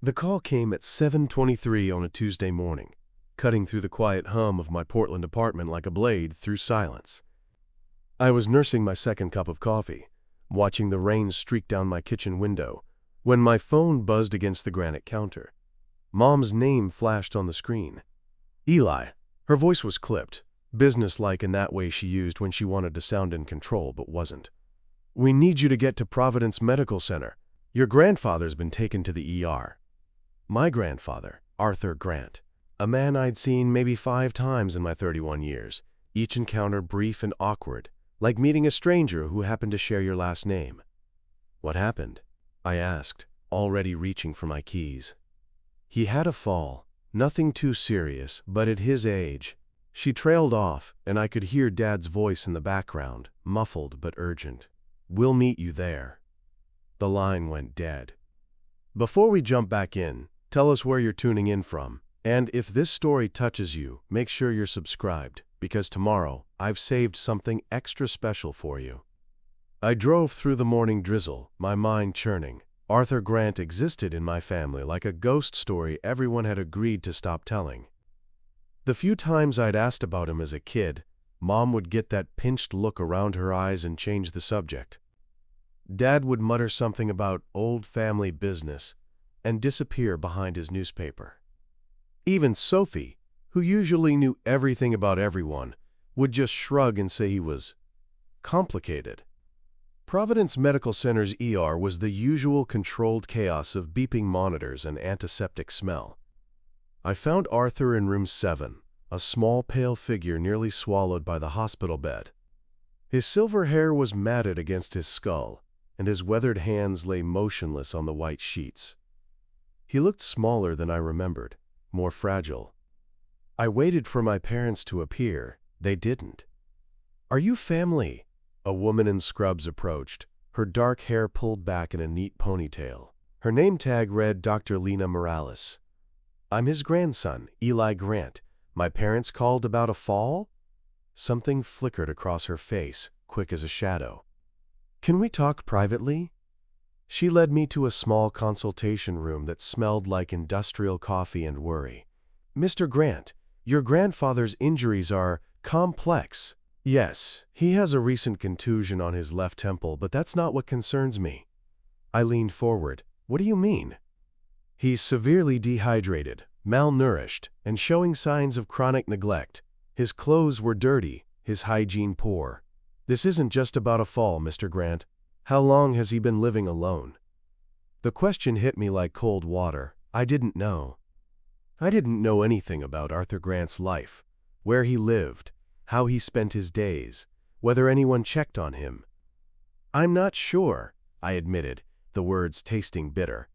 The call came at 7:23 on a Tuesday morning, cutting through the quiet hum of my Portland apartment like a blade through silence. I was nursing my second cup of coffee, watching the rain streak down my kitchen window, when my phone buzzed against the granite counter. Mom's name flashed on the screen. Eli. Her voice was clipped, businesslike in that way she used when she wanted to sound in control but wasn't. "We need you to get to Providence Medical Center. Your grandfather's been taken to the ER." My grandfather, Arthur Grant, a man I'd seen maybe 5 times in my 31 years, each encounter brief and awkward, like meeting a stranger who happened to share your last name. "What happened?" I asked, already reaching for my keys. "He had a fall, nothing too serious, but at his age." She trailed off, and I could hear Dad's voice in the background, muffled but urgent. "We'll meet you there." The line went dead. Before we jump back in, tell us where you're tuning in from, and if this story touches you, make sure you're subscribed, because tomorrow I've saved something extra special for you. I drove through the morning drizzle, my mind churning. Arthur Grant existed in my family like a ghost story everyone had agreed to stop telling. The few times I'd asked about him as a kid, Mom would get that pinched look around her eyes and change the subject. Dad would mutter something about old family business and disappear behind his newspaper. Even Sophie, who usually knew everything about everyone, would just shrug and say he was complicated. Providence Medical Center's ER was the usual controlled chaos of beeping monitors and antiseptic smell. I found Arthur in room 7, a small pale figure nearly swallowed by the hospital bed. His silver hair was matted against his skull, and his weathered hands lay motionless on the white sheets. He looked smaller than I remembered, more fragile. I waited for my parents to appear. They didn't. "Are you family?" A woman in scrubs approached, her dark hair pulled back in a neat ponytail. Her name tag read Dr. Lena Morales. "I'm his grandson, Eli Grant. My parents called about a fall?" Something flickered across her face, quick as a shadow. "Can we talk privately?" She led me to a small consultation room that smelled like industrial coffee and worry. "Mr. Grant, your grandfather's injuries are complex." "Yes, he has a recent contusion on his left temple, but that's not what concerns me." I leaned forward. "What do you mean?" "He's severely dehydrated, malnourished, and showing signs of chronic neglect. His clothes were dirty, his hygiene poor. This isn't just about a fall, Mr. Grant. How long has he been living alone?" The question hit me like cold water. I didn't know. I didn't know anything about Arthur Grant's life, where he lived, how he spent his days, whether anyone checked on him. "I'm not sure," I admitted, the words tasting bitter.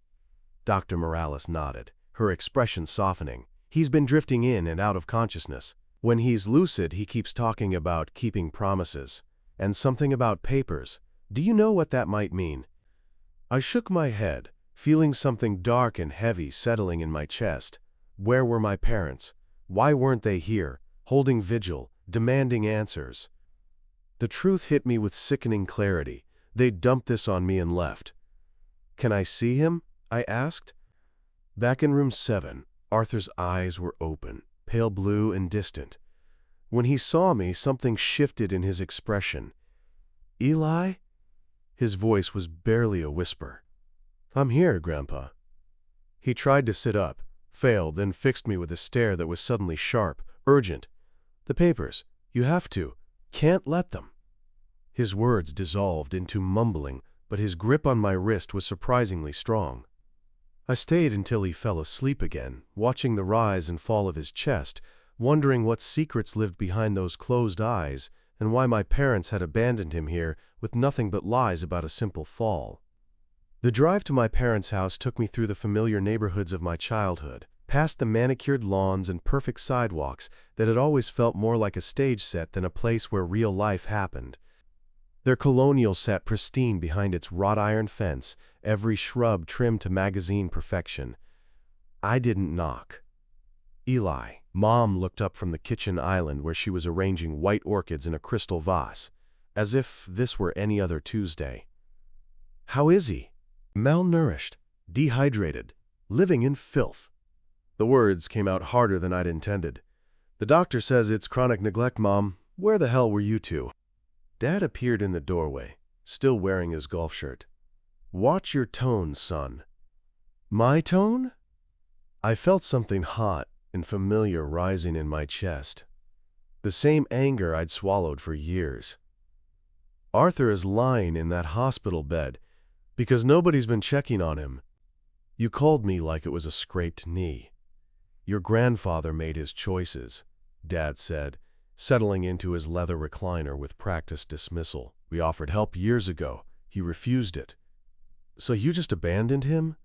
Dr. Morales nodded, her expression softening. "He's been drifting in and out of consciousness. When he's lucid, he keeps talking about keeping promises, and something about papers. Do you know what that might mean?" I shook my head, feeling something dark and heavy settling in my chest. Where were my parents? Why weren't they here, holding vigil, demanding answers? The truth hit me with sickening clarity. They'd dumped this on me and left. "Can I see him?" I asked. Back in room 7, Arthur's eyes were open, pale blue and distant. When he saw me, something shifted in his expression. "Eli?" His voice was barely a whisper. "I'm here, Grandpa." He tried to sit up, failed, then fixed me with a stare that was suddenly sharp, urgent. "The papers. You have to. Can't let them." His words dissolved into mumbling, but his grip on my wrist was surprisingly strong. I stayed until he fell asleep again, watching the rise and fall of his chest, wondering what secrets lived behind those closed eyes and why my parents had abandoned him here with nothing but lies about a simple fall. The drive to my parents' house took me through the familiar neighborhoods of my childhood, past the manicured lawns and perfect sidewalks that had always felt more like a stage set than a place where real life happened. Their colonial sat pristine behind its wrought iron fence, every shrub trimmed to magazine perfection. I didn't knock. "Eli." Mom looked up from the kitchen island where she was arranging white orchids in a crystal vase, as if this were any other Tuesday. "How is he?" "Malnourished, dehydrated, living in filth. The words came out harder than I'd intended. The doctor says it's chronic neglect, Mom. Where the hell were you two? Dad appeared in the doorway, still wearing his golf shirt. Watch your tone, son. My tone? I felt something hot and familiar rising in my chest. The same anger I'd swallowed for years. Arthur is lying in that hospital bed because nobody's been checking on him. You called me like it was a scraped knee. Your grandfather made his choices, Dad said, settling into his leather recliner with practiced dismissal. We offered help years ago. He refused it. So you just abandoned him?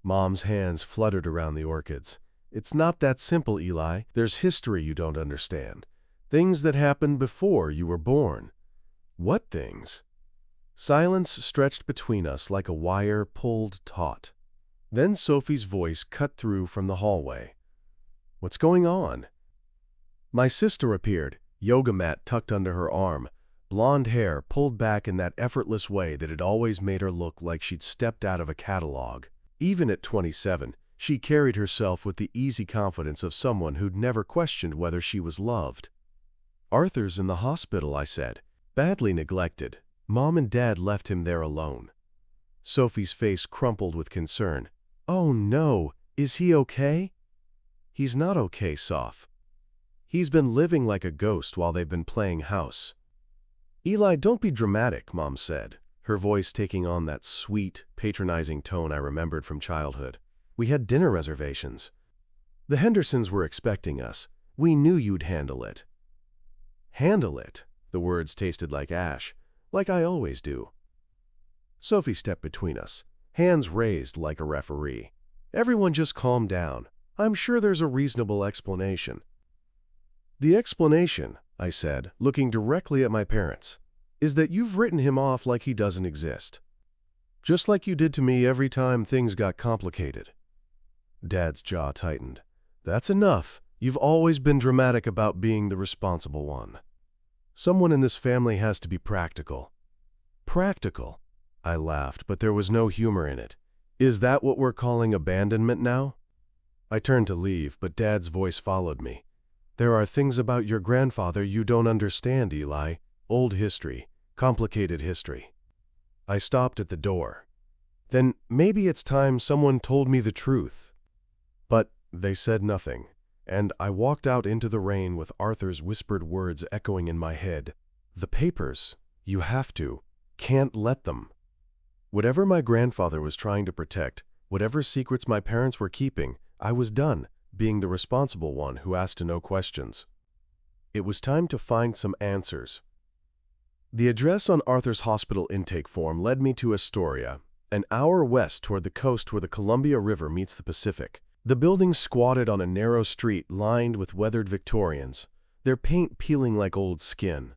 Mom's hands fluttered around the orchids. It's not that simple, Eli. There's history you don't understand. Things that happened before you were born. What things? Silence stretched between us like a wire pulled taut. Then Sophie's voice cut through from the hallway. What's going on? My sister appeared, yoga mat tucked under her arm, blonde hair pulled back in that effortless way that had always made her look like she'd stepped out of a catalog. Even at 27, she carried herself with the easy confidence of someone who'd never questioned whether she was loved. Arthur's in the hospital, I said. Badly neglected. Mom and Dad left him there alone. Sophie's face crumpled with concern. Oh no, is he okay? He's not okay, Soph. He's been living like a ghost while they've been playing house. Eli, don't be dramatic, Mom said, her voice taking on that sweet, patronizing tone I remembered from childhood. We had dinner reservations. The Hendersons were expecting us. We knew you'd handle it. Handle it? The words tasted like ash, like I always do. Sophie stepped between us, hands raised like a referee. Everyone just calm down. I'm sure there's a reasonable explanation. The explanation, I said, looking directly at my parents, is that you've written him off like he doesn't exist. Just like you did to me every time things got complicated. Dad's jaw tightened. That's enough. You've always been dramatic about being the responsible one. Someone in this family has to be practical. Practical? I laughed, but there was no humor in it. Is that what we're calling abandonment now? I turned to leave, but Dad's voice followed me. There are things about your grandfather you don't understand, Eli. Old history, complicated history. I stopped at the door. Then maybe it's time someone told me the truth. But they said nothing. And I walked out into the rain with Arthur's whispered words echoing in my head. The papers. You have to. Can't let them. Whatever my grandfather was trying to protect, whatever secrets my parents were keeping, I was done, being the responsible one who asked no questions. It was time to find some answers. The address on Arthur's hospital intake form led me to Astoria, an hour west toward the coast where the Columbia River meets the Pacific. The buildings squatted on a narrow street lined with weathered Victorians, their paint peeling like old skin.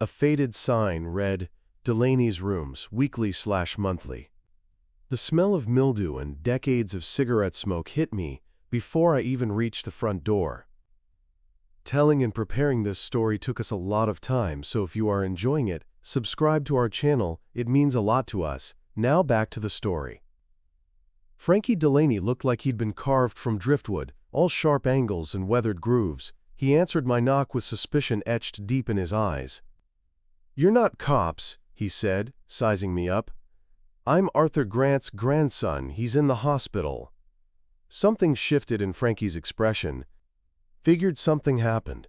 A faded sign read, Delaney's Rooms, weekly/monthly. The smell of mildew and decades of cigarette smoke hit me before I even reached the front door. Telling and preparing this story took us a lot of time, so if you are enjoying it, subscribe to our channel. It means a lot to us. Now back to the story. Frankie Delaney looked like he'd been carved from driftwood, all sharp angles and weathered grooves. He answered my knock with suspicion etched deep in his eyes. You're not cops, he said, sizing me up. I'm Arthur Grant's grandson. He's in the hospital. Something shifted in Frankie's expression. Figured something happened.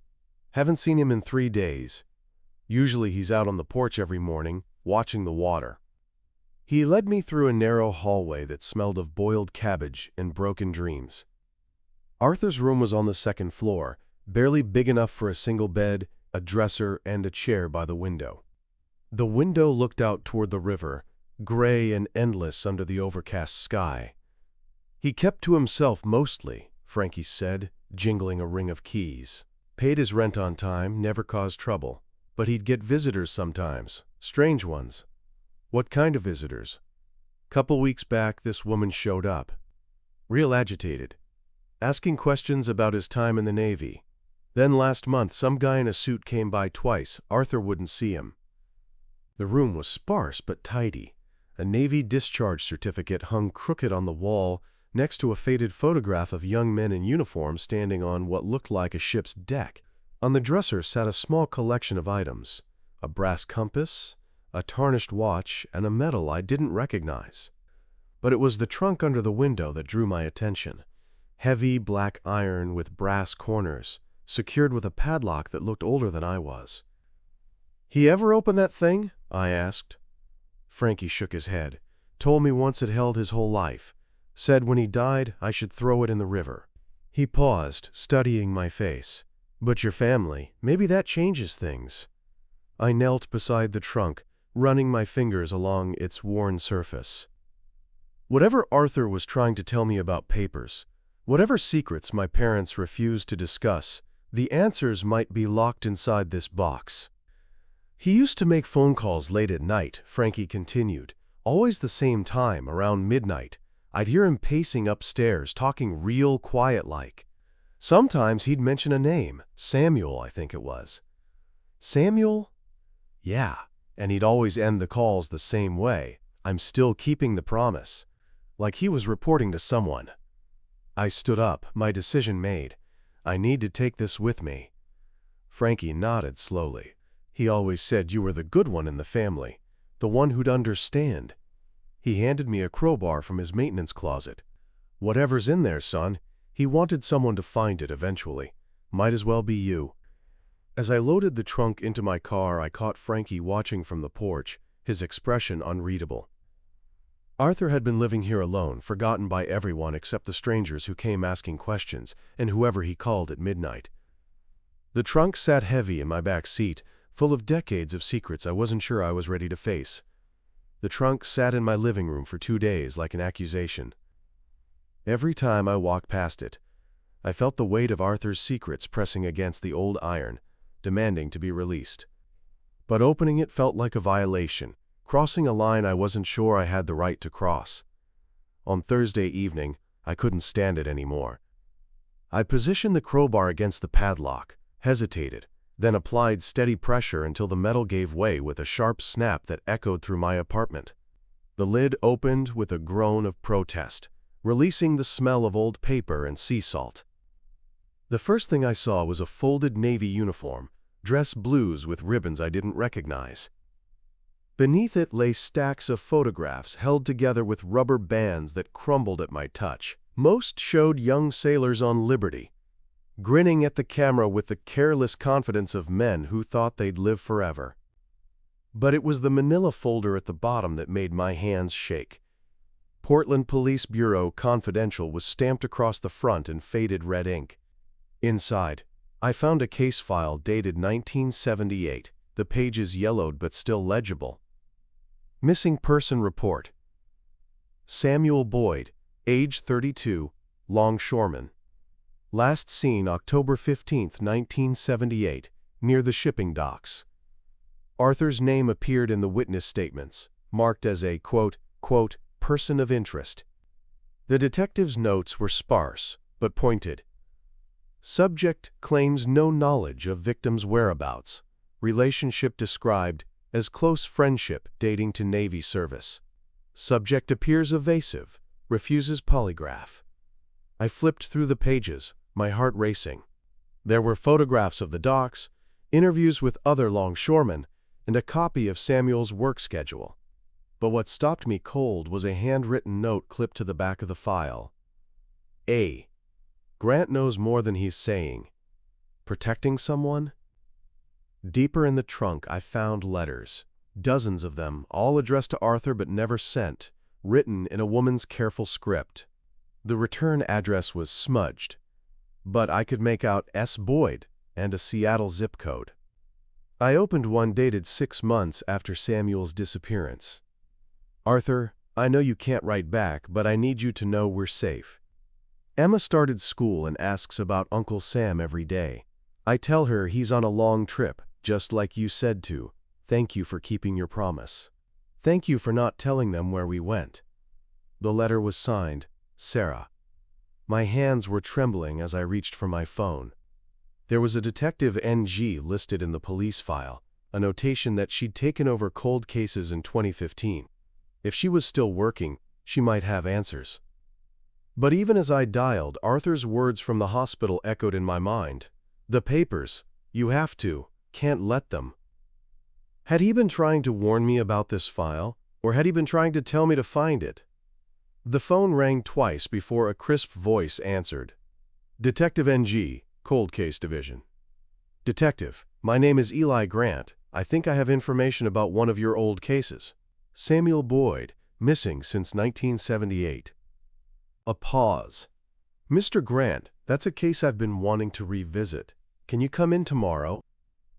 Haven't seen him in 3 days. Usually he's out on the porch every morning, watching the water. He led me through a narrow hallway that smelled of boiled cabbage and broken dreams. Arthur's room was on the second floor, barely big enough for a single bed, a dresser, and a chair by the window. The window looked out toward the river, gray and endless under the overcast sky. He kept to himself mostly, Frankie said, jingling a ring of keys. Paid his rent on time, never caused trouble. But he'd get visitors sometimes, strange ones. What kind of visitors? Couple weeks back, this woman showed up. Real agitated. Asking questions about his time in the Navy. Then last month, some guy in a suit came by twice. Arthur wouldn't see him. The room was sparse but tidy. A Navy discharge certificate hung crooked on the wall, next to a faded photograph of young men in uniform standing on what looked like a ship's deck. On the dresser sat a small collection of items, a brass compass, a tarnished watch, and a medal I didn't recognize. But it was the trunk under the window that drew my attention. Heavy black iron with brass corners, secured with a padlock that looked older than I was. "He ever open that thing?" I asked. Frankie shook his head, told me once it held his whole life, said when he died I should throw it in the river. He paused, studying my face. "But your family, maybe that changes things." I knelt beside the trunk, running my fingers along its worn surface. Whatever Arthur was trying to tell me about papers, whatever secrets my parents refused to discuss, the answers might be locked inside this box. "He used to make phone calls late at night," Frankie continued. "Always the same time, around midnight. I'd hear him pacing upstairs, talking real quiet-like. Sometimes he'd mention a name, Samuel, I think it was." "Samuel?" "Yeah, and he'd always end the calls the same way. I'm still keeping the promise." Like he was reporting to someone. I stood up, my decision made. I need to take this with me. Frankie nodded slowly. "He always said you were the good one in the family, the one who'd understand." He handed me a crowbar from his maintenance closet. "Whatever's in there, son, he wanted someone to find it eventually. Might as well be you." As I loaded the trunk into my car, I caught Frankie watching from the porch, his expression unreadable. Arthur had been living here alone, forgotten by everyone except the strangers who came asking questions, and whoever he called at midnight. The trunk sat heavy in my back seat, full of decades of secrets I wasn't sure I was ready to face. The trunk sat in my living room for 2 days like an accusation. Every time I walked past it, I felt the weight of Arthur's secrets pressing against the old iron, demanding to be released. But opening it felt like a violation, crossing a line I wasn't sure I had the right to cross. On Thursday evening, I couldn't stand it anymore. I positioned the crowbar against the padlock, hesitated, then applied steady pressure until the metal gave way with a sharp snap that echoed through my apartment. The lid opened with a groan of protest, releasing the smell of old paper and sea salt. The first thing I saw was a folded Navy uniform, dress blues with ribbons I didn't recognize. Beneath it lay stacks of photographs held together with rubber bands that crumbled at my touch. Most showed young sailors on liberty, grinning at the camera with the careless confidence of men who thought they'd live forever. But it was the manila folder at the bottom that made my hands shake. Portland Police Bureau Confidential was stamped across the front in faded red ink. Inside, I found a case file dated 1978, the pages yellowed but still legible. Missing person report. Samuel Boyd, age 32, longshoreman. Last seen October 15, 1978, near the shipping docks. Arthur's name appeared in the witness statements, marked as a quote, person of interest. The detective's notes were sparse, but pointed. Subject claims no knowledge of victim's whereabouts. Relationship described as close friendship dating to Navy service. Subject appears evasive, refuses polygraph. I flipped through the pages, my heart racing. There were photographs of the docks, interviews with other longshoremen, and a copy of Samuel's work schedule. But what stopped me cold was a handwritten note clipped to the back of the file. A. Grant knows more than he's saying. Protecting someone? Deeper in the trunk, I found letters, dozens of them, all addressed to Arthur but never sent, written in a woman's careful script. The return address was smudged, but I could make out S. Boyd and a Seattle zip code. I opened one dated 6 months after Samuel's disappearance. "Arthur, I know you can't write back, but I need you to know we're safe. Emma started school and asks about Uncle Sam every day. I tell her he's on a long trip, just like you said to. Thank you for keeping your promise. Thank you for not telling them where we went." The letter was signed, Sarah. My hands were trembling as I reached for my phone. There was a Detective NG listed in the police file, a notation that she'd taken over cold cases in 2015. If she was still working, she might have answers. But even as I dialed, Arthur's words from the hospital echoed in my mind. The papers. You have to. Can't let them. Had he been trying to warn me about this file, or had he been trying to tell me to find it? The phone rang twice before a crisp voice answered. Detective NG, Cold Case Division. Detective, my name is Eli Grant. I think I have information about one of your old cases. Samuel Boyd, missing since 1978. A pause. Mr. Grant, that's a case I've been wanting to revisit. Can you come in tomorrow?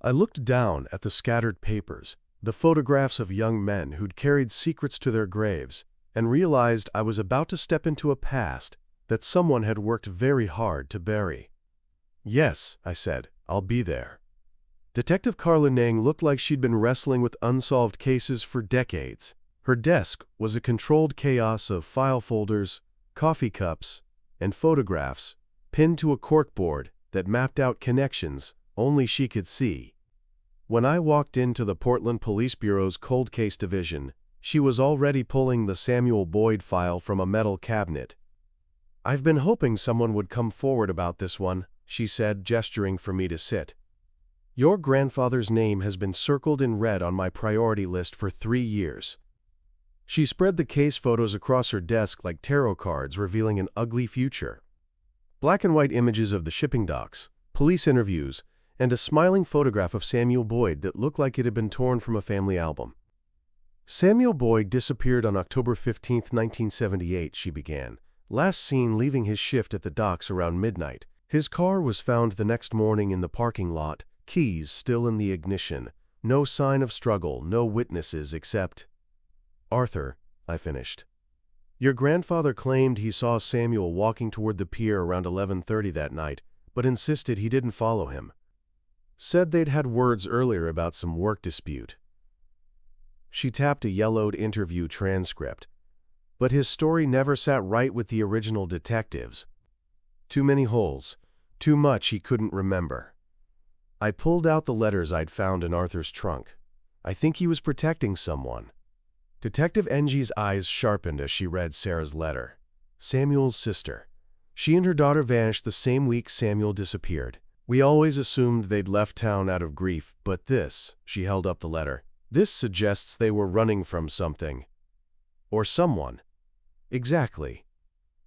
I looked down at the scattered papers, the photographs of young men who'd carried secrets to their graves, and realized I was about to step into a past that someone had worked very hard to bury. Yes, I said, I'll be there. Detective Carla Nang looked like she'd been wrestling with unsolved cases for decades. Her desk was a controlled chaos of file folders, coffee cups, and photographs pinned to a corkboard that mapped out connections only she could see. When I walked into the Portland Police Bureau's Cold Case Division, she was already pulling the Samuel Boyd file from a metal cabinet. I've been hoping someone would come forward about this one, she said, gesturing for me to sit. Your grandfather's name has been circled in red on my priority list for 3 years. She spread the case photos across her desk like tarot cards, revealing an ugly future. Black and white images of the shipping docks, police interviews, and a smiling photograph of Samuel Boyd that looked like it had been torn from a family album. Samuel Boyd disappeared on October 15, 1978, she began. Last seen leaving his shift at the docks around midnight. His car was found the next morning in the parking lot, keys still in the ignition. No sign of struggle, no witnesses except... Arthur, I finished. Your grandfather claimed he saw Samuel walking toward the pier around 11:30 that night, but insisted he didn't follow him. Said they'd had words earlier about some work dispute. She tapped a yellowed interview transcript. But his story never sat right with the original detectives. Too many holes, too much he couldn't remember. I pulled out the letters I'd found in Arthur's trunk. I think he was protecting someone. Detective NG's eyes sharpened as she read Sarah's letter. Samuel's sister. She and her daughter vanished the same week Samuel disappeared. We always assumed they'd left town out of grief, but this, she held up the letter, this suggests they were running from something. Or someone. Exactly.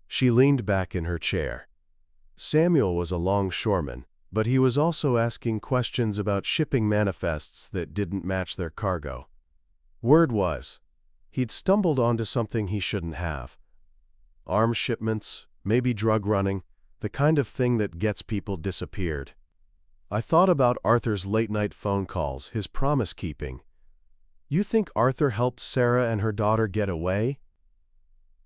She leaned back in her chair. Samuel was a longshoreman, but he was also asking questions about shipping manifests that didn't match their cargo. Word was, he'd stumbled onto something he shouldn't have. Arms shipments, maybe drug running, the kind of thing that gets people disappeared. I thought about Arthur's late-night phone calls, his promise-keeping. You think Arthur helped Sarah and her daughter get away?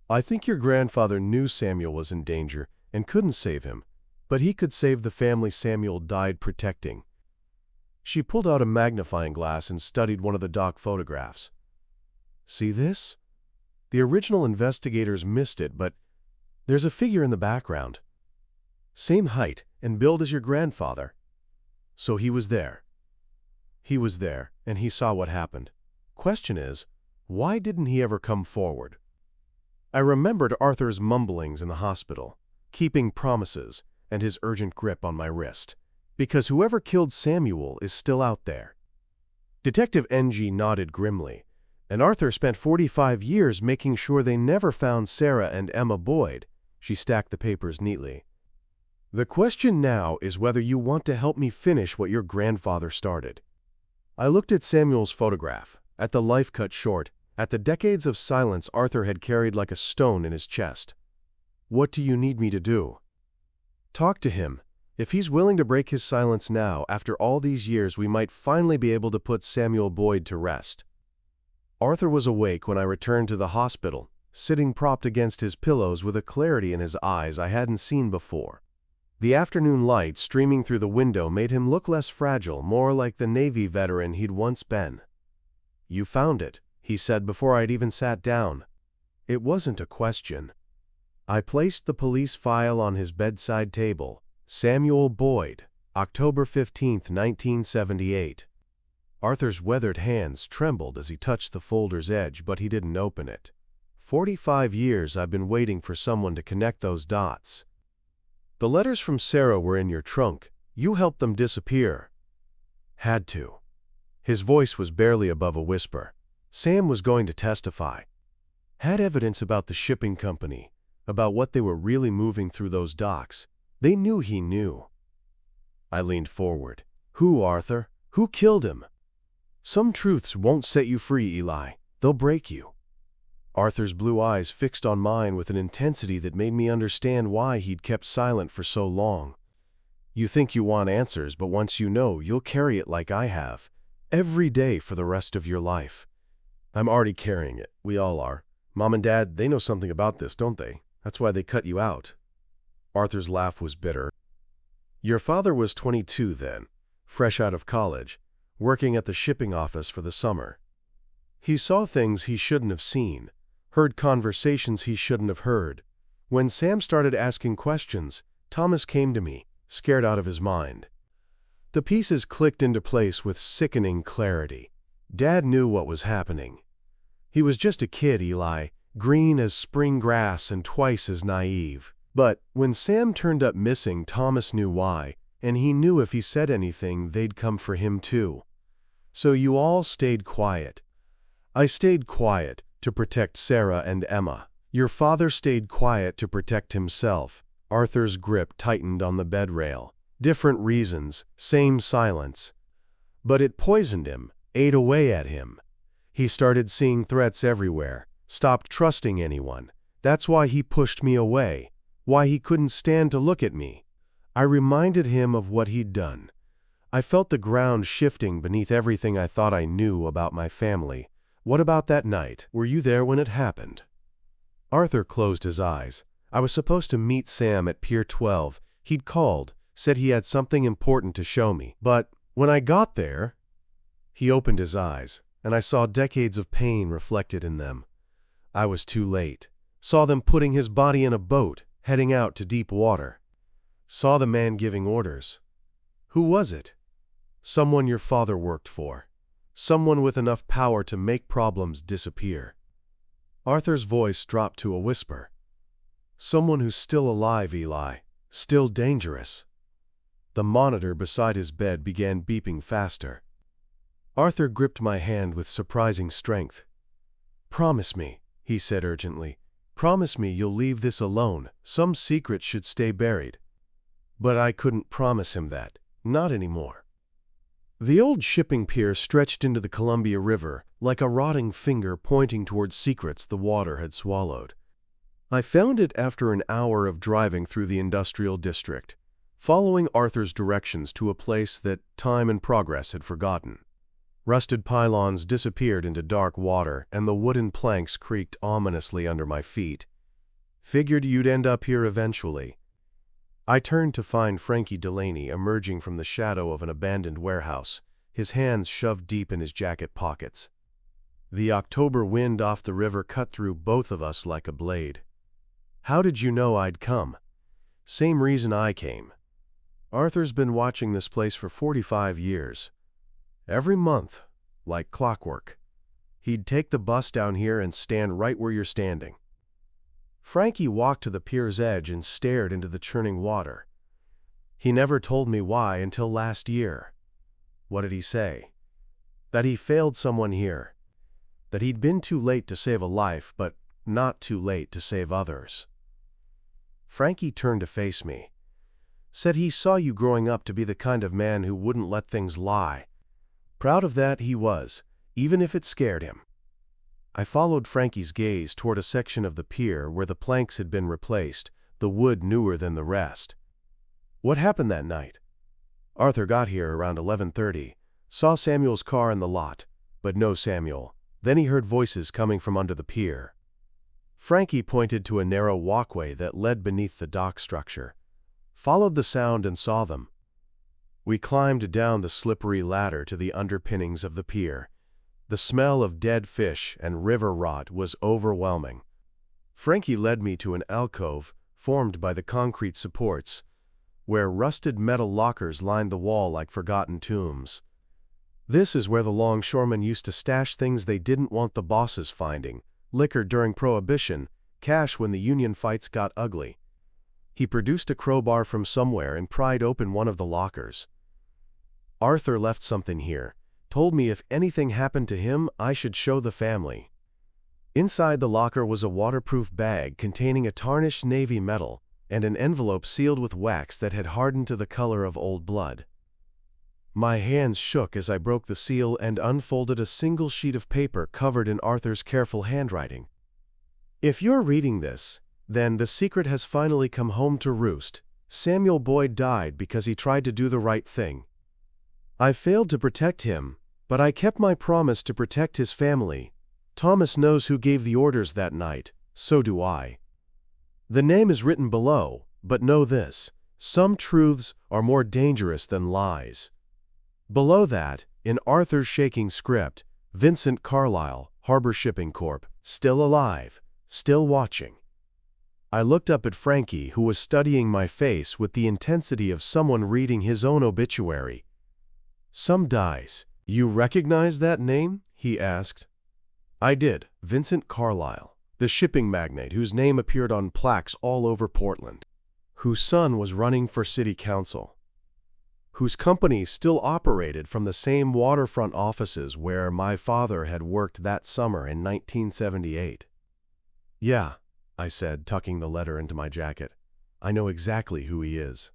I think your grandfather knew Samuel was in danger and couldn't save him, but he could save the family Samuel died protecting. She pulled out a magnifying glass and studied one of the dock photographs. See this? The original investigators missed it, but there's a figure in the background. Same height and build as your grandfather. So he was there. He was there, and he saw what happened. Question is, why didn't he ever come forward? I remembered Arthur's mumblings in the hospital, keeping promises, and his urgent grip on my wrist. Because whoever killed Samuel is still out there. Detective NG nodded grimly, and Arthur spent 45 years making sure they never found Sarah and Emma Boyd. She stacked the papers neatly. The question now is whether you want to help me finish what your grandfather started. I looked at Samuel's photograph, at the life cut short, at the decades of silence Arthur had carried like a stone in his chest. What do you need me to do? Talk to him. If he's willing to break his silence now, after all these years, we might finally be able to put Samuel Boyd to rest. Arthur was awake when I returned to the hospital, sitting propped against his pillows with a clarity in his eyes I hadn't seen before. The afternoon light streaming through the window made him look less fragile, more like the Navy veteran he'd once been. You found it, he said before I'd even sat down. It wasn't a question. I placed the police file on his bedside table. Samuel Boyd, October 15, 1978. Arthur's weathered hands trembled as he touched the folder's edge, but he didn't open it. 45 years I've been waiting for someone to connect those dots. The letters from Sarah were in your trunk. You helped them disappear. Had to. His voice was barely above a whisper. Sam was going to testify. Had evidence about the shipping company, about what they were really moving through those docks. They knew he knew. I leaned forward. Who, Arthur? Who killed him? Some truths won't set you free, Eli. They'll break you. Arthur's blue eyes fixed on mine with an intensity that made me understand why he'd kept silent for so long. You think you want answers, but once you know, you'll carry it like I have, every day for the rest of your life. I'm already carrying it. We all are. Mom and Dad, they know something about this, don't they? That's why they cut you out. Arthur's laugh was bitter. Your father was 22 then, fresh out of college, working at the shipping office for the summer. He saw things he shouldn't have seen, heard conversations he shouldn't have heard. When Sam started asking questions, Thomas came to me, scared out of his mind. The pieces clicked into place with sickening clarity. Dad knew what was happening. He was just a kid, Eli, green as spring grass and twice as naive. But when Sam turned up missing, Thomas knew why, and he knew if he said anything, they'd come for him too. So you all stayed quiet. I stayed quiet to protect Sarah and Emma. Your father stayed quiet to protect himself. Arthur's grip tightened on the bed rail. Different reasons, same silence. But it poisoned him, ate away at him. He started seeing threats everywhere, stopped trusting anyone. That's why he pushed me away, why he couldn't stand to look at me. I reminded him of what he'd done. I felt the ground shifting beneath everything I thought I knew about my family. What about that night? Were you there when it happened? Arthur closed his eyes. I was supposed to meet Sam at Pier 12. He'd called, said he had something important to show me. But when I got there, he opened his eyes, and I saw decades of pain reflected in them. I was too late. Saw them putting his body in a boat, heading out to deep water. Saw the man giving orders. Who was it? Someone your father worked for. Someone with enough power to make problems disappear. Arthur's voice dropped to a whisper. Someone who's still alive, Eli. Still dangerous. The monitor beside his bed began beeping faster. Arthur gripped my hand with surprising strength. Promise me, he said urgently. Promise me you'll leave this alone. Some secret should stay buried. But I couldn't promise him that. Not anymore. The old shipping pier stretched into the Columbia River, like a rotting finger pointing towards secrets the water had swallowed. I found it after an hour of driving through the industrial district, following Arthur's directions to a place that time and progress had forgotten. Rusted pylons disappeared into dark water, and the wooden planks creaked ominously under my feet. Figured you'd end up here eventually. I turned to find Frankie Delaney emerging from the shadow of an abandoned warehouse, his hands shoved deep in his jacket pockets. The October wind off the river cut through both of us like a blade. How did you know I'd come? Same reason I came. Arthur's been watching this place for 45 years. Every month, like clockwork. He'd take the bus down here and stand right where you're standing. Frankie walked to the pier's edge and stared into the churning water. He never told me why until last year. What did he say? That he failed someone here. That he'd been too late to save a life, but not too late to save others. Frankie turned to face me. Said he saw you growing up to be the kind of man who wouldn't let things lie. Proud of that he was, even if it scared him. I followed Frankie's gaze toward a section of the pier where the planks had been replaced, the wood newer than the rest. What happened that night? Arthur got here around 11:30, saw Samuel's car in the lot, but no Samuel. Then he heard voices coming from under the pier. Frankie pointed to a narrow walkway that led beneath the dock structure. Followed the sound and saw them. We climbed down the slippery ladder to the underpinnings of the pier. The smell of dead fish and river rot was overwhelming. Frankie led me to an alcove formed by the concrete supports, where rusted metal lockers lined the wall like forgotten tombs. This is where the longshoremen used to stash things they didn't want the bosses finding, liquor during Prohibition, cash when the Union fights got ugly. He produced a crowbar from somewhere and pried open one of the lockers. Arthur left something here, told me if anything happened to him, I should show the family. Inside the locker was a waterproof bag containing a tarnished navy medal and an envelope sealed with wax that had hardened to the color of old blood. My hands shook as I broke the seal and unfolded a single sheet of paper covered in Arthur's careful handwriting. If you're reading this, then the secret has finally come home to roost. Samuel Boyd died because he tried to do the right thing. I failed to protect him, but I kept my promise to protect his family. Thomas knows who gave the orders that night, so do I. The name is written below, but know this: some truths are more dangerous than lies. Below that, in Arthur's shaking script, Vincent Carlisle, Harbor Shipping Corp., still alive, still watching. I looked up at Frankie, who was studying my face with the intensity of someone reading his own obituary. Some dies. You recognize that name? He asked. I did. Vincent Carlisle, the shipping magnate whose name appeared on plaques all over Portland, whose son was running for city council, whose company still operated from the same waterfront offices where my father had worked that summer in 1978. Yeah, I said, tucking the letter into my jacket. I know exactly who he is.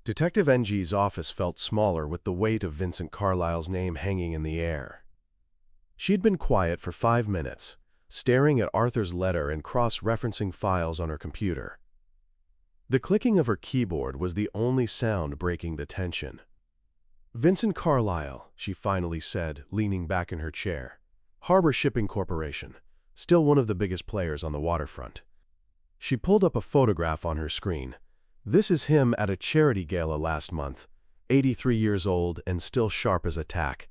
Detective NG's office felt smaller with the weight of Vincent Carlisle's name hanging in the air. She'd been quiet for 5 minutes, staring at Arthur's letter and cross-referencing files on her computer. The clicking of her keyboard was the only sound breaking the tension. Vincent Carlisle, she finally said, leaning back in her chair. Harbor Shipping Corporation, still one of the biggest players on the waterfront. She pulled up a photograph on her screen. This is him at a charity gala last month, 83 years old and still sharp as a tack.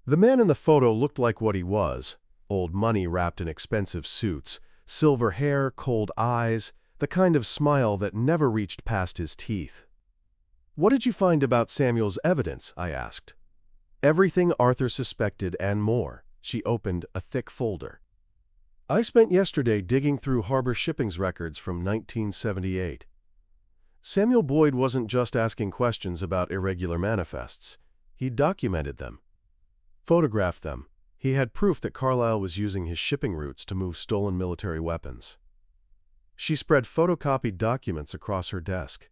The man in the photo looked like what he was: old money wrapped in expensive suits, silver hair, cold eyes, the kind of smile that never reached past his teeth. What did you find about Samuel's evidence? I asked. Everything Arthur suspected and more. She opened a thick folder. I spent yesterday digging through Harbor Shipping's records from 1978. Samuel Boyd wasn't just asking questions about irregular manifests. He documented them, photographed them. He had proof that Carlisle was using his shipping routes to move stolen military weapons. She spread photocopied documents across her desk.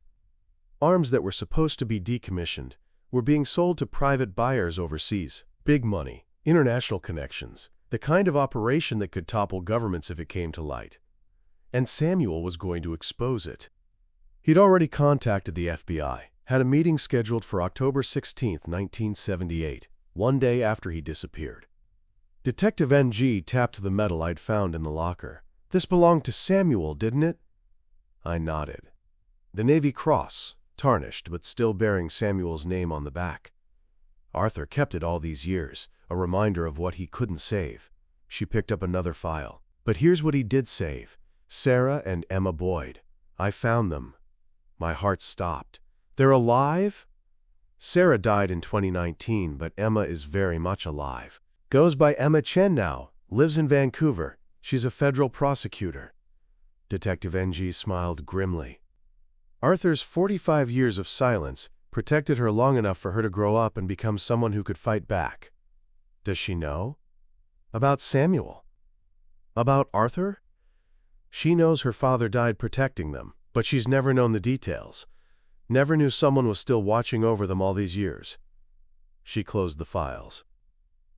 Arms that were supposed to be decommissioned were being sold to private buyers overseas. Big money, international connections, the kind of operation that could topple governments if it came to light. And Samuel was going to expose it. He'd already contacted the FBI, had a meeting scheduled for October 16, 1978, one day after he disappeared. Detective NG tapped the medal I'd found in the locker. This belonged to Samuel, didn't it? I nodded. The Navy Cross, tarnished but still bearing Samuel's name on the back. Arthur kept it all these years, a reminder of what he couldn't save. She picked up another file. But here's what he did save: Sarah and Emma Boyd. I found them. My heart stopped. They're alive? Sarah died in 2019, but Emma is very much alive. Goes by Emma Chen now, lives in Vancouver. She's a federal prosecutor. Detective NG smiled grimly. Arthur's 45 years of silence protected her long enough for her to grow up and become someone who could fight back. Does she know? About Samuel? About Arthur? She knows her father died protecting them, but she's never known the details. Never knew someone was still watching over them all these years. She closed the files.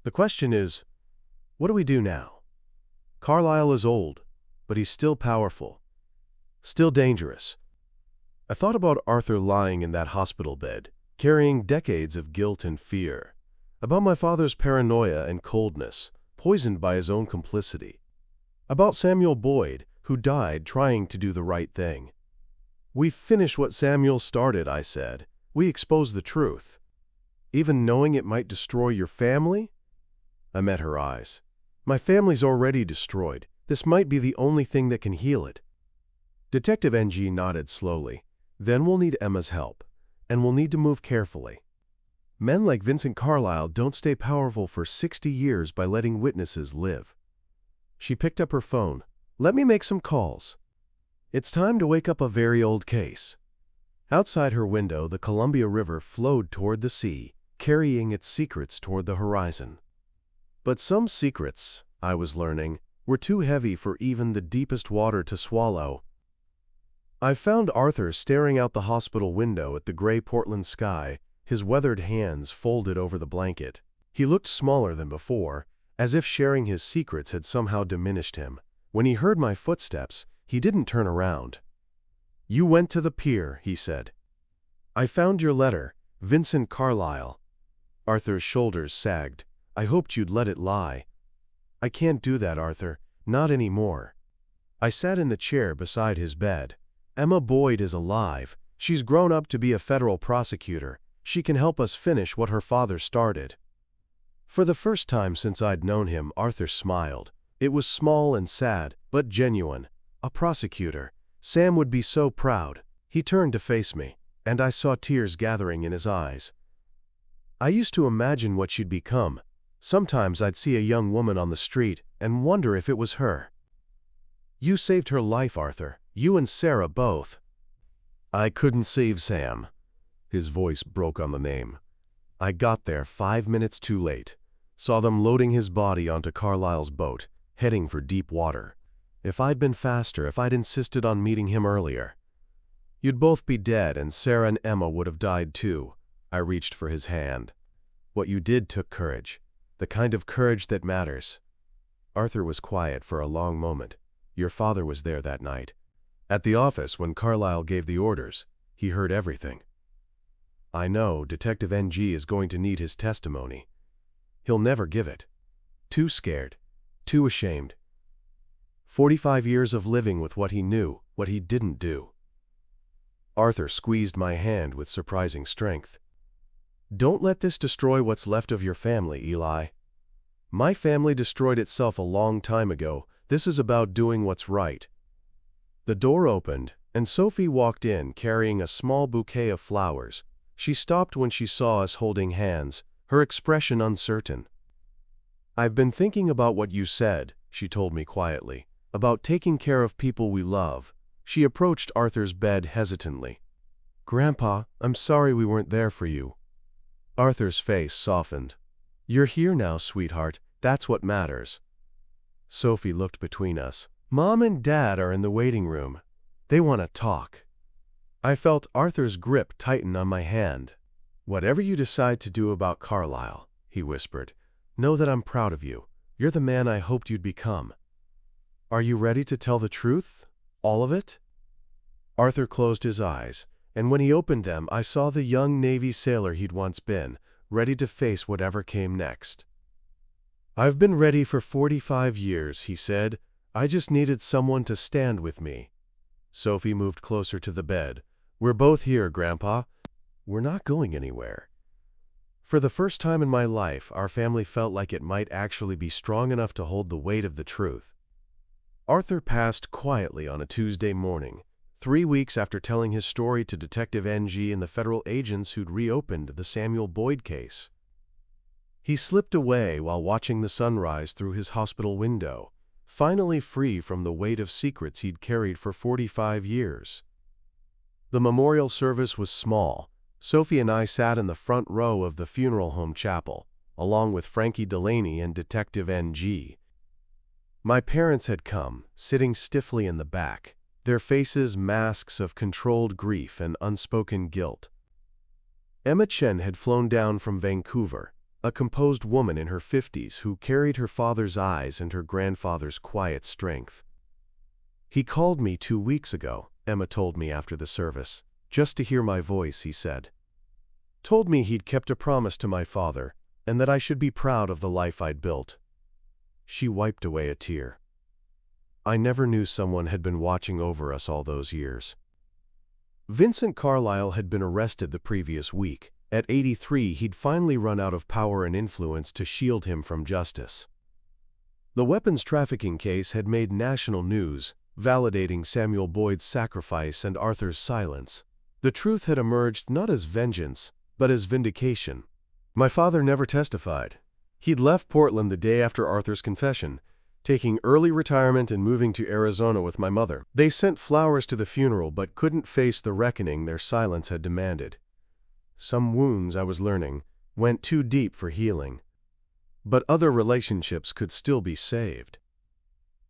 The question is, what do we do now? Carlisle is old, but he's still powerful, still dangerous. I thought about Arthur lying in that hospital bed, carrying decades of guilt and fear, about my father's paranoia and coldness, poisoned by his own complicity, about Samuel Boyd, who died trying to do the right thing. We finished what Samuel started, I said. We exposed the truth. Even knowing it might destroy your family? I met her eyes. My family's already destroyed. This might be the only thing that can heal it. Detective NG nodded slowly. Then we'll need Emma's help, and we'll need to move carefully. Men like Vincent Carlisle don't stay powerful for 60 years by letting witnesses live. She picked up her phone. "Let me make some calls. It's time to wake up a very old case." Outside her window, the Columbia River flowed toward the sea, carrying its secrets toward the horizon. But some secrets, I was learning, were too heavy for even the deepest water to swallow. I found Arthur staring out the hospital window at the gray Portland sky, his weathered hands folded over the blanket. He looked smaller than before, as if sharing his secrets had somehow diminished him. When he heard my footsteps, he didn't turn around. "You went to the pier," he said. "I found your letter, Vincent Carlyle." Arthur's shoulders sagged. "I hoped you'd let it lie." "I can't do that, Arthur. Not anymore." I sat in the chair beside his bed. "Emma Boyd is alive. She's grown up to be a federal prosecutor. She can help us finish what her father started." For the first time since I'd known him, Arthur smiled. It was small and sad, but genuine. A prosecutor. Sam would be so proud. He turned to face me, and I saw tears gathering in his eyes. I used to imagine what she'd become. Sometimes I'd see a young woman on the street and wonder if it was her. "You saved her life, Arthur. You and Sarah both." "I couldn't save Sam." His voice broke on the name. "I got there 5 minutes too late. Saw them loading his body onto Carlyle's boat, heading for deep water. If I'd been faster, if I'd insisted on meeting him earlier, you'd both be dead and Sarah and Emma would have died too." I reached for his hand. "What you did took courage. The kind of courage that matters." Arthur was quiet for a long moment. "Your father was there that night. At the office when Carlyle gave the orders. He heard everything." "I know Detective NG is going to need his testimony. He'll never give it. Too scared. Too ashamed. 45 years of living with what he knew, what he didn't do." Arthur squeezed my hand with surprising strength. "Don't let this destroy what's left of your family, Eli. My family destroyed itself a long time ago. This is about doing what's right." The door opened, and Sophie walked in carrying a small bouquet of flowers. She stopped when she saw us holding hands, her expression uncertain. "I've been thinking about what you said," she told me quietly, "about taking care of people we love." She approached Arthur's bed hesitantly. "Grandpa, I'm sorry we weren't there for you." Arthur's face softened. "You're here now, sweetheart. That's what matters." Sophie looked between us. "Mom and Dad are in the waiting room. They want to talk." I felt Arthur's grip tighten on my hand. "Whatever you decide to do about Carlyle," he whispered, "know that I'm proud of you. You're the man I hoped you'd become. Are you ready to tell the truth? All of it?" Arthur closed his eyes, and when he opened them, I saw the young Navy sailor he'd once been, ready to face whatever came next. "I've been ready for 45 years, he said. "I just needed someone to stand with me." Sophie moved closer to the bed. "We're both here, Grandpa. We're not going anywhere." For the first time in my life, our family felt like it might actually be strong enough to hold the weight of the truth. Arthur passed quietly on a Tuesday morning, 3 weeks after telling his story to Detective NG and the federal agents who'd reopened the Samuel Boyd case. He slipped away while watching the sunrise through his hospital window, finally free from the weight of secrets he'd carried for 45 years. The memorial service was small. Sophie and I sat in the front row of the funeral home chapel, along with Frankie Delaney and Detective NG. My parents had come, sitting stiffly in the back, their faces masks of controlled grief and unspoken guilt. Emma Chen had flown down from Vancouver, a composed woman in her 50s who carried her father's eyes and her grandfather's quiet strength. "He called me 2 weeks ago," Emma told me after the service. "Just to hear my voice," he said. "Told me he'd kept a promise to my father, and that I should be proud of the life I'd built." She wiped away a tear. I never knew someone had been watching over us all those years. Vincent Carlyle had been arrested the previous week. At 83, he'd finally run out of power and influence to shield him from justice. The weapons trafficking case had made national news, validating Samuel Boyd's sacrifice and Arthur's silence. The truth had emerged not as vengeance, but as vindication. My father never testified. He'd left Portland the day after Arthur's confession. taking early retirement and moving to Arizona with my mother. They sent flowers to the funeral but couldn't face the reckoning their silence had demanded. Some wounds, I was learning, went too deep for healing. But other relationships could still be saved.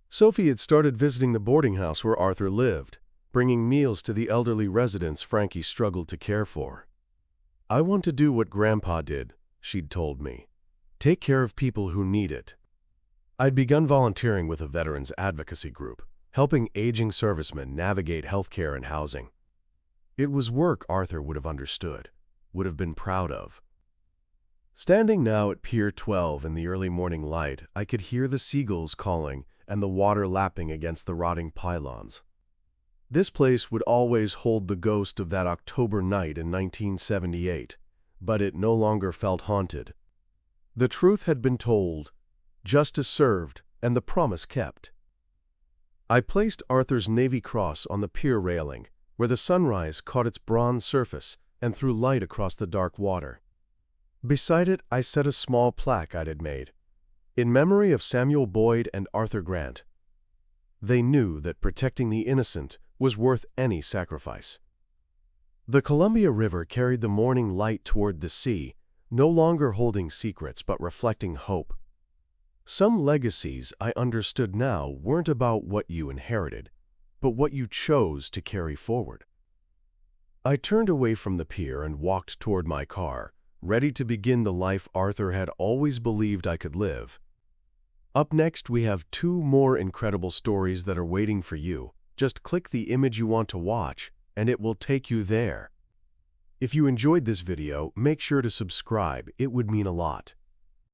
Sophie had started visiting the boarding house where Arthur lived, bringing meals to the elderly residents Frankie struggled to care for. "I want to do what Grandpa did," she'd told me. "Take care of people who need it." I'd begun volunteering with a veterans advocacy group, helping aging servicemen navigate healthcare and housing. It was work Arthur would have understood, would have been proud of. Standing now at Pier 12 in the early morning light, I could hear the seagulls calling and the water lapping against the rotting pylons. This place would always hold the ghost of that October night in 1978, but it no longer felt haunted. The truth had been told, justice served, and the promise kept. I placed Arthur's Navy Cross on the pier railing, where the sunrise caught its bronze surface and threw light across the dark water. Beside it, I set a small plaque I had made, in memory of Samuel Boyd and Arthur Grant. They knew that protecting the innocent was worth any sacrifice. The Columbia River carried the morning light toward the sea, no longer holding secrets but reflecting hope. Some legacies, I understood now, weren't about what you inherited, but what you chose to carry forward. I turned away from the pier and walked toward my car, ready to begin the life Arthur had always believed I could live. Up next, we have 2 more incredible stories that are waiting for you. Just click the image you want to watch, and it will take you there. If you enjoyed this video, make sure to subscribe. It would mean a lot.